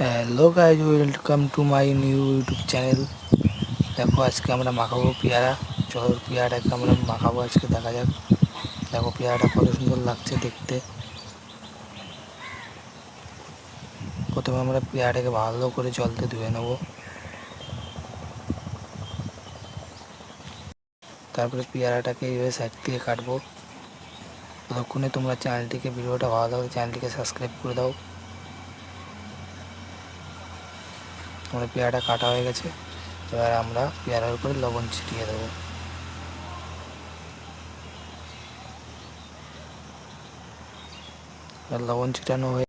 Hello guys, welcome to my new YouTube channel. দেখো আজকে আমরা মাখাবো পেয়ারা। চলো পেয়ারাটাকে আমরা মাখাবো আজকে, দেখা যাক। দেখো পেয়ারাটা কত সুন্দর লাগছে দেখতে। প্রথমে আমরা পেয়ারাটাকে ভালো করে জলতে ধুয়ে নেবো, তারপরে পেয়ারাটাকে এইভাবে সাইড থেকে কাটবো। ততক্ষণে তোমরা ভিডিওটা ভালো লাগলে চ্যানেলটিকে সাবস্ক্রাইব করে দাও। আমাদের পেয়ারাটা কাটা হয়ে গেছে, এবার আমরা পেয়ারার উপরে লবণ ছিটিয়ে দেবো। লবণ ছিটানো হয়ে